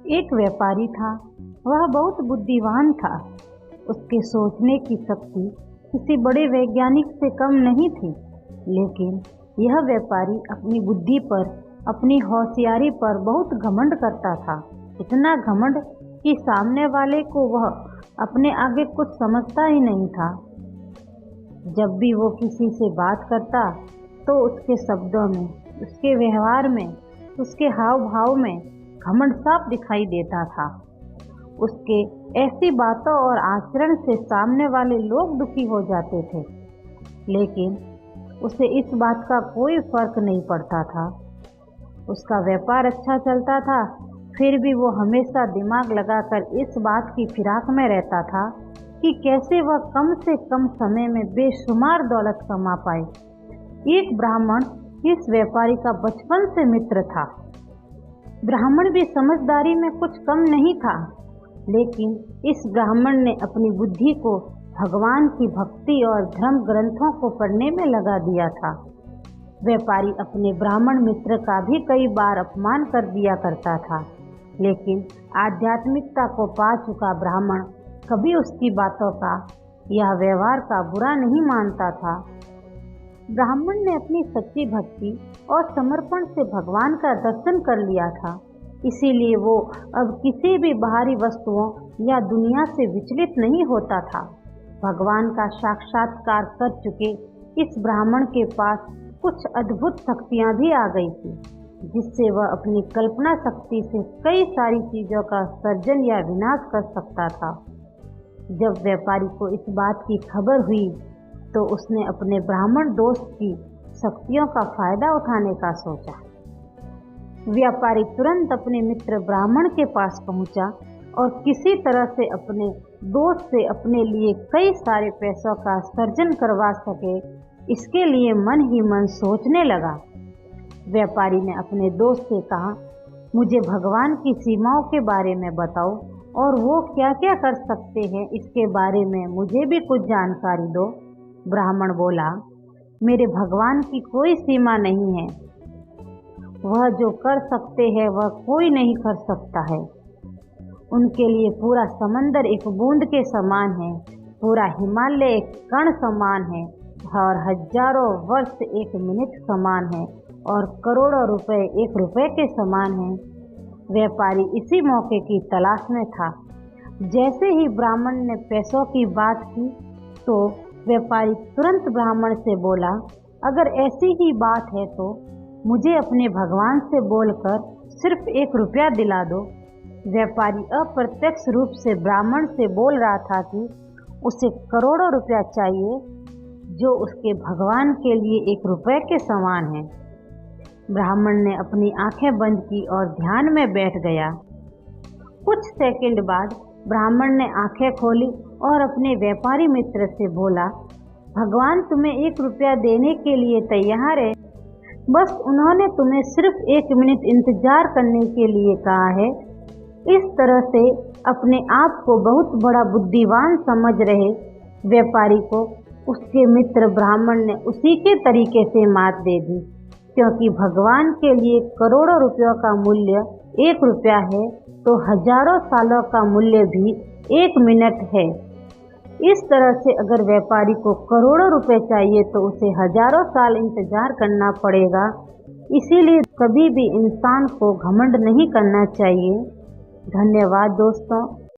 एक व्यापारी था। वह बहुत बुद्धिमान था। उसके सोचने की शक्ति किसी बड़े वैज्ञानिक से कम नहीं थी। लेकिन यह व्यापारी अपनी बुद्धि पर, अपनी होशियारी पर बहुत घमंड करता था। इतना घमंड कि सामने वाले को वह अपने आगे कुछ समझता ही नहीं था। जब भी वो किसी से बात करता तो उसके शब्दों में, उसके व्यवहार में, उसके हाव भाव में घमंड साफ दिखाई देता था। उसके ऐसी बातों और आचरण से सामने वाले लोग दुखी हो जाते थे, लेकिन उसे इस बात का कोई फर्क नहीं पड़ता था। उसका व्यापार अच्छा चलता था, फिर भी वो हमेशा दिमाग लगाकर इस बात की फिराक में रहता था कि कैसे वह कम से कम समय में बेशुमार दौलत कमा पाए। एक ब्राह्मण इस व्यापारी का बचपन से मित्र था। ब्राह्मण भी समझदारी में कुछ कम नहीं था, लेकिन इस ब्राह्मण ने अपनी बुद्धि को भगवान की भक्ति और धर्म ग्रंथों को पढ़ने में लगा दिया था। व्यापारी अपने ब्राह्मण मित्र का भी कई बार अपमान कर दिया करता था, लेकिन आध्यात्मिकता को पा चुका ब्राह्मण कभी उसकी बातों का या व्यवहार का बुरा नहीं मानता था। ब्राह्मण ने अपनी सच्ची भक्ति और समर्पण से भगवान का दर्शन कर लिया था, इसीलिए वो अब किसी भी बाहरी वस्तुओं या दुनिया से विचलित नहीं होता था। भगवान का साक्षात्कार कर चुके इस ब्राह्मण के पास कुछ अद्भुत शक्तियां भी आ गई थी, जिससे वह अपनी कल्पना शक्ति से कई सारी चीज़ों का सर्जन या विनाश कर सकता था। जब व्यापारी को इस बात की खबर हुई तो उसने अपने ब्राह्मण दोस्त की शक्तियों का फायदा उठाने का सोचा। व्यापारी तुरंत अपने मित्र ब्राह्मण के पास पहुंचा और किसी तरह से अपने दोस्त से अपने लिए कई सारे पैसों का सर्जन करवा सके, इसके लिए मन ही मन सोचने लगा। व्यापारी ने अपने दोस्त से कहा, मुझे भगवान की सीमाओं के बारे में बताओ और वो क्या क्या कर सकते हैं, इसके बारे में मुझे भी कुछ जानकारी दो। ब्राह्मण बोला, मेरे भगवान की कोई सीमा नहीं है। वह जो कर सकते हैं वह कोई नहीं कर सकता है। उनके लिए पूरा समंदर एक बूंद के समान है, पूरा हिमालय एक कण समान है, और हजारों वर्ष एक मिनट समान है, और करोड़ों रुपए एक रुपए के समान है। व्यापारी इसी मौके की तलाश में था। जैसे ही ब्राह्मण ने पैसों की बात की तो व्यापारी तुरंत ब्राह्मण से बोला, अगर ऐसी ही बात है तो मुझे अपने भगवान से बोलकर सिर्फ 1 रुपया दिला दो। व्यापारी अप्रत्यक्ष रूप से ब्राह्मण से बोल रहा था कि उसे करोड़ों रुपया चाहिए, जो उसके भगवान के लिए 1 रुपये के समान है। ब्राह्मण ने अपनी आंखें बंद की और ध्यान में बैठ गया। कुछ सेकंड बाद ब्राह्मण ने आंखें खोली और अपने व्यापारी मित्र से बोला, भगवान तुम्हें 1 रुपया देने के लिए तैयार है, बस उन्होंने तुम्हें सिर्फ 1 मिनट इंतजार करने के लिए कहा है। इस तरह से अपने आप को बहुत बड़ा बुद्धिमान समझ रहे व्यापारी को उसके मित्र ब्राह्मण ने उसी के तरीके से मात दे दी, क्योंकि भगवान के लिए करोड़ों रुपयों का मूल्य 1 रुपया है, तो हजारों सालों का मूल्य भी 1 मिनट है। इस तरह से अगर व्यापारी को करोड़ों रुपए चाहिए तो उसे हजारों साल इंतजार करना पड़ेगा। इसीलिए कभी भी इंसान को घमंड नहीं करना चाहिए। धन्यवाद दोस्तों।